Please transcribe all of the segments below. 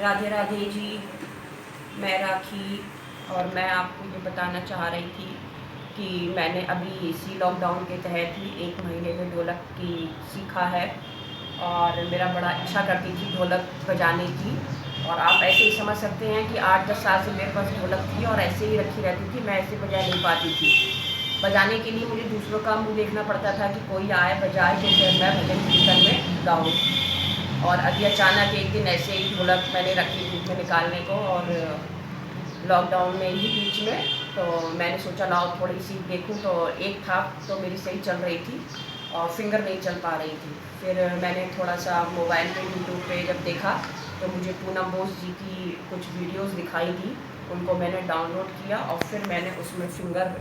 राधे राधे जी। मैं राखी और मैं आपको ये बताना चाह रही थी कि मैंने अभी इसी लॉकडाउन के तहत ही 1 महीने में ढोलक की सीखा है और मेरा बड़ा इच्छा करती थी ढोलक बजाने की। और आप ऐसे ही समझ सकते हैं कि 8-10 साल से मेरे पास ढोलक थी और ऐसे ही रखी रहती थी, मैं ऐसे बजा नहीं पाती थी। बजाने के लिए मुझे दूसरों का मुँह देखना पड़ता था कि कोई आए बजाए तो फिर मैं भजन कीर्तन में गाऊँ। और अभी अचानक एक दिन ऐसे ही ढोलक मैंने रखी धूप में निकालने को, और लॉकडाउन में ही बीच में तो मैंने सोचा लाओ थोड़ी सी देखूं, तो एक था तो मेरी सही चल रही थी और फिंगर नहीं चल पा रही थी। फिर मैंने थोड़ा सा मोबाइल पे यूट्यूब पे जब देखा तो मुझे पूनम बोस जी की कुछ वीडियोस दिखाई दी, उनको मैंने डाउनलोड किया और फिर मैंने उसमें फिंगर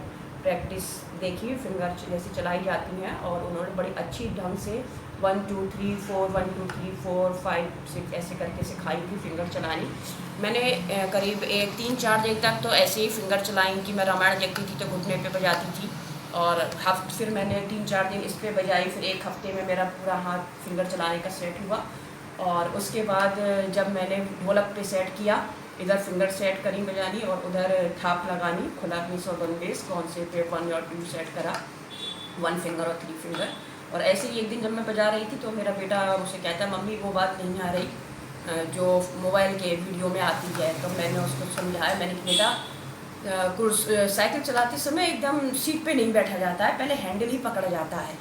प्रैक्टिस देखी, फिंगर जैसे चलाई जाती हैं, और उन्होंने बड़ी अच्छी ढंग से 1 2 3 4 1 2 3 4 5 6 ऐसे करके सिखाई थी फिंगर चलानी। मैंने करीब 3-4 दिन तक तो ऐसे ही फिंगर चलाई कि मैं रामायण देखती थी तो घुटने पे बजाती थी, और फिर मैंने 3-4 दिन इस पे बजाई, फिर एक हफ्ते में मेरा पूरा हाथ फिंगर चलाने का सेट हुआ। और उसके बाद जब मैंने ढोलक पे सेट किया, इधर फिंगर सेट करी बजानी और उधर थाप लगानी, खुला मिस और बंदेश कौन से पे 1 और 2 सेट करा, 1 फिंगर और 3 फिंगर। और ऐसे ही एक दिन जब मैं बजा रही थी तो मेरा बेटा मुझसे कहता मम्मी वो बात नहीं आ रही जो मोबाइल के वीडियो में आती है। तो मैंने उसको समझाया, मैंने कि बेटा साइकिल चलाते समय एकदम सीट पे नहीं बैठा जाता है, पहले हैंडल ही पकड़ा जाता है।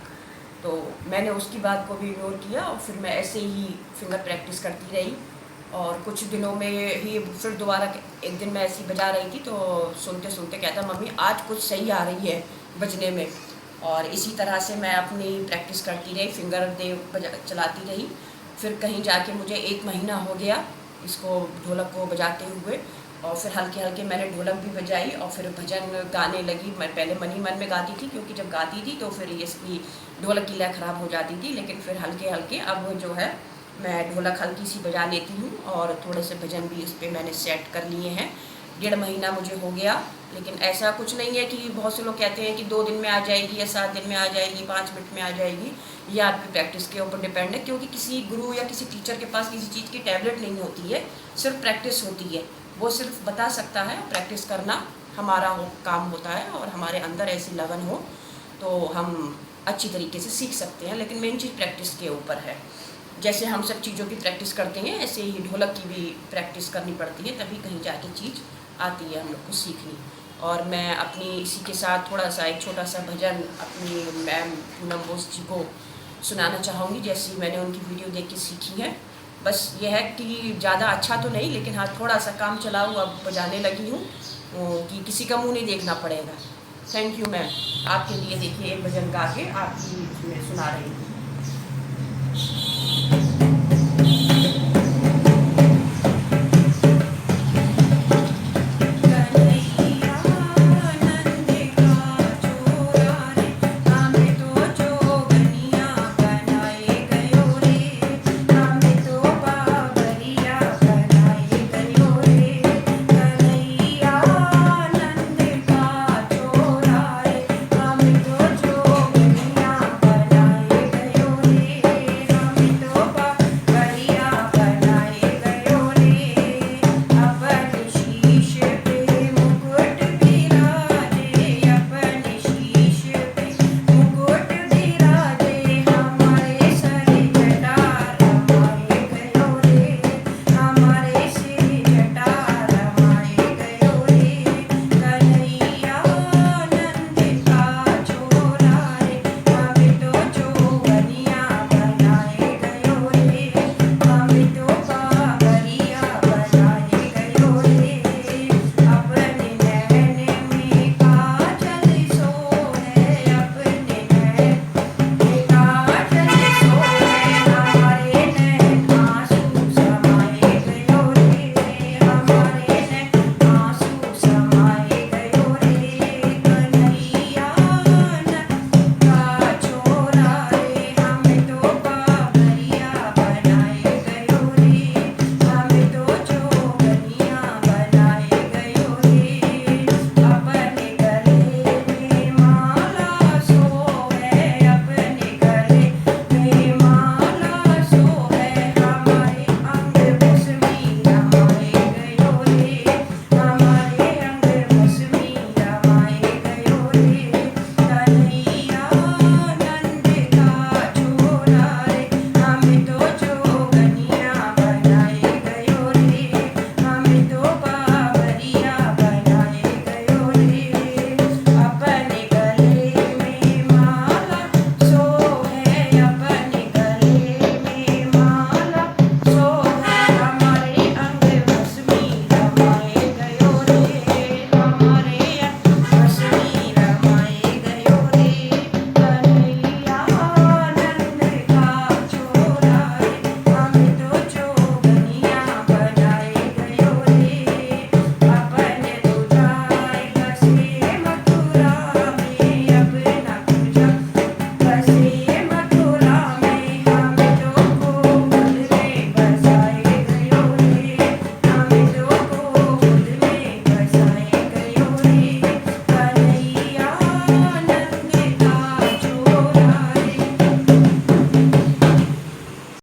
तो मैंने उसकी बात को भी इग्नोर किया और फिर मैं ऐसे ही फिंगर प्रैक्टिस करती रही। और कुछ दिनों में ही फिर दोबारा एक दिन मैं ऐसी बजा रही थी तो सुनते सुनते कहता मम्मी आज कुछ सही आ रही है बजने में। और इसी तरह से मैं अपनी प्रैक्टिस करती रही, फिंगर चलाती रही। फिर कहीं जाके मुझे 1 महीना हो गया इसको ढोलक को बजाते हुए, और फिर हल्के हल्के मैंने ढोलक भी बजाई और फिर भजन गाने लगी। मैं पहले मन ही मन में गाती थी क्योंकि जब गाती थी तो फिर इसकी ढोलक की लय ख़राब हो जाती थी, लेकिन फिर हल्के हल्के अब जो है मैं ढोलक हल्की सी बजा लेती हूँ और थोड़े से भजन भी इस पर मैंने सेट कर लिए हैं। 1.5 महीना मुझे हो गया, लेकिन ऐसा कुछ नहीं है कि बहुत से लोग कहते हैं कि 2 दिन में आ जाएगी या 7 दिन में आ जाएगी, 5 मिनट में आ जाएगी। ये आपकी प्रैक्टिस के ऊपर डिपेंड है, क्योंकि किसी गुरु या किसी टीचर के पास किसी चीज़ की टैबलेट नहीं होती है, सिर्फ प्रैक्टिस होती है। वो सिर्फ बता सकता है, प्रैक्टिस करना हमारा काम होता है, और हमारे अंदर ऐसी लगन हो तो हम अच्छी तरीके से सीख सकते हैं। लेकिन मेन चीज़ प्रैक्टिस के ऊपर है। जैसे हम सब चीज़ों की प्रैक्टिस करते हैं ऐसे ही ढोलक की भी प्रैक्टिस करनी पड़ती है, तभी कहीं जाके चीज़ आती है हम लोग को सीखनी। और मैं अपनी इसी के साथ थोड़ा सा एक छोटा सा भजन अपनी मैम पूनम बोस जी को सुनाना चाहूँगी, जैसी मैंने उनकी वीडियो देख के सीखी है। बस ये है कि ज़्यादा अच्छा तो नहीं, लेकिन हाँ थोड़ा सा काम चलाऊँ, अब बजाने लगी हूँ कि किसी का मुँह नहीं देखना पड़ेगा। Thank you ma'am. आपके लिए देखिए एक भजन गा के आपकी मैं सुना रही हूँ।